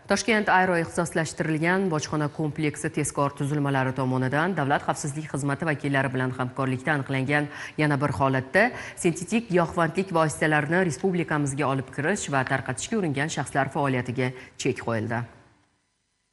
Toshkent Aero ixtisoslashtirilgan bojxona kompleksi tezkor tuzilmalari tomonidan Davlat xavfsizlik xizmati vakillari bilan hamkorlikda aniqlangan yana bir holatda sintetik giyohvandlik vositalarini respublikamizga olib kirish va tarqatishga uringan shaxslar faoliyatiga chek qo'yildi.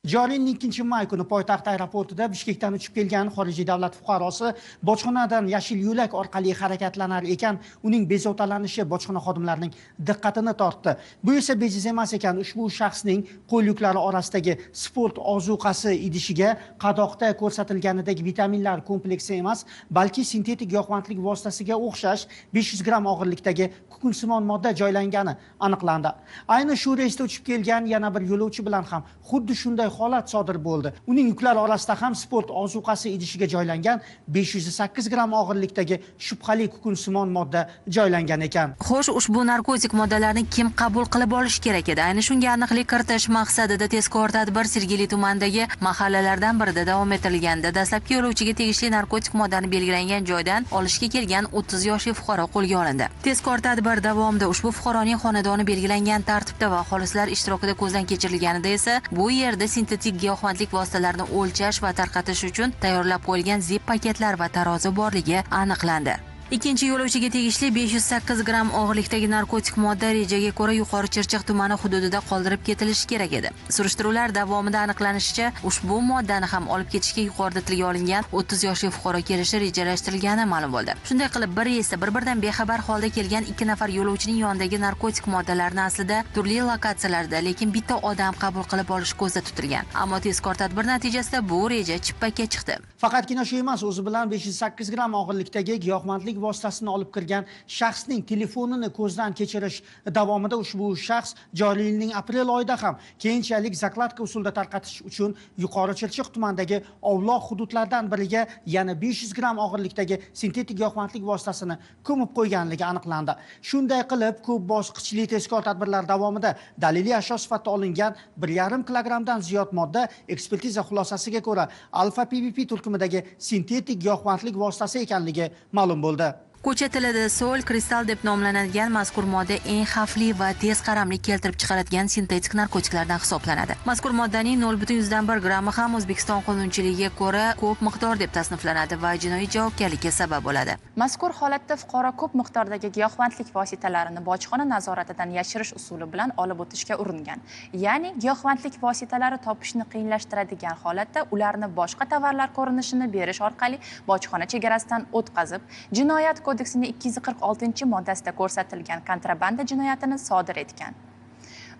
Joriy yilning 2 may kuni poytaxt aeroportida Bishkekdan uchib kelgan xorijiy davlat fuqarosi bojxonadan yashil yo'lak orqali harakatlanar ekan, uning bezovtalanishi bojxona xodimlarining diqqatini tortdi. Bu esa bejiz emas ekan, ushbu shaxsning qo'l yuklari orasidagi sport ozuqasi idishiga qadoqda ko'rsatilganidek vitaminlar kompleksi emas, balki sintetik giyohvandlik vositasiga o'xshash 500 gramm og'irlikdagi kukunsimon modda joylangani aniqlandi. Ayni shu reysda uchib kelgan yana bir yo'lovchi bilan ham xuddi shunday holat sodir bo'ldi. Uning yuklari orasida ham sport ozuqasi idishiga joylangan 508 gramm og'irlikdagi shubhali kukunsimon modda joylangan ekan. Xo'sh, ushbu narkotik moddalarni kim qabul qilib olishi kerak edi? Ayni shunga aniqlik kiritish maqsadida tezkor tadbir Sergeli tumanidagi mahallalardan birida davom ettirilganda dastlabki yo'lovchiga tegishli narkotik moddani belgilangan joydan olishga kelgan 30 yoshli fuqaro qo'lga olindi. Tezkor tadbir davomida ushbu fuqaroning xonadoni belgilangan tartibda va xolislar ishtirokida ko'zdan kechirilganida esa bu yerda sintetik giyohvandlik vositalarini o'lchash va tarqatish uchun tayyorlab qo'yilgan zip paketlar va tarozi borligi aniqlandi. Ikkinchi yo'lovchiga tegishli 508 gramm og'irlikdagi narkotik modda rejaga ko'ra Yuqori Chirchiq tumani hududida qoldirib ketilishi kerak edi. Surishtiruvlar davomida aniqlanishicha, ushbu moddani ham olib ketishga yuqorida tilga olingan 30 yoshli fuqaro kelishi rejalashtirilgani ma'lum bo'ldi. Shunday qilib, bir reysda bir-biridan bexabar holda kelgan 2 nafar yo'lovchining yonidagi narkotik moddalarni aslida turli lokatsiyalarda, lekin bitta odam qabul qilib olish ko'zda tutilgan. Ammo tezkor tadbir natijasida bu reja chippakka chiqdi. Faqatgina shu emas, o'zi bilan 508 gramm og'irlikdagi giyohvandlik vositasini olib kirgan shaxsning telefonini ko'zdan kechirish davomida ushbu shaxs joriy yilning aprel oyida ham keyinchalik zakladka usulida tarqatish uchun Yuqori Chirchiq tumanidagi ovloq hududlardan biriga yana 500 gramm og'irlikdagi sintetik giyohvandlik vositasini ko'mib qo'yganligi aniqlandi. Shunday qilib, ko'p bosqichli tezkor tadbirlar davomida daliliy ashyo sifatida olingan 1,5 kilogramdan ziyod modda ekspertiza xulosasiga ko'ra alfa PVP turkumidagi sintetik giyohvandlik vositasi ekanligi ma'lum bo'ldi. Ko'cha tilida sol kristal deb nomlanadigan mazkur modda eng xavfli va tez qaramlik keltirib chiqaradigan sintetik narkotiklardan hisoblanadi. Mazkur moddaning 0,1 grammi ham O'zbekiston qonunchiligiga ko'ra ko'p miqdor deb tasniflanadi va jinoiy javobgarlikka sabab bo'ladi. Mazkur holatda fuqaro ko'p miqdordagi giyohvandlik vositalarini bojxona nazoratidan yashirish usuli bilan olib o'tishga uringan. Ya'ni giyohvandlik vositalari topishni qiyinlashtiradigan holatda ularni boshqa tovarlar ko'rinishini berish orqali bojxona chegarasidan o'tkazib, jinoyat kodeksining 246-moddasida ko'rsatilgan kontrabanda jinoyatini sodir etgan.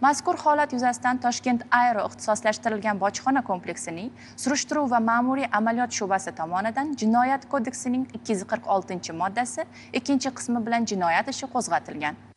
Mazkur holat yuzasidan Toshkent Aero ixtisoslashtirilgan bojxona kompleksining surishtiruv va ma'muriy amaliyot sho'basi tomonidan Jinoyat kodeksining 246-moddasi 2-qismi bilan jinoyat ishi qo'zg'atilgan.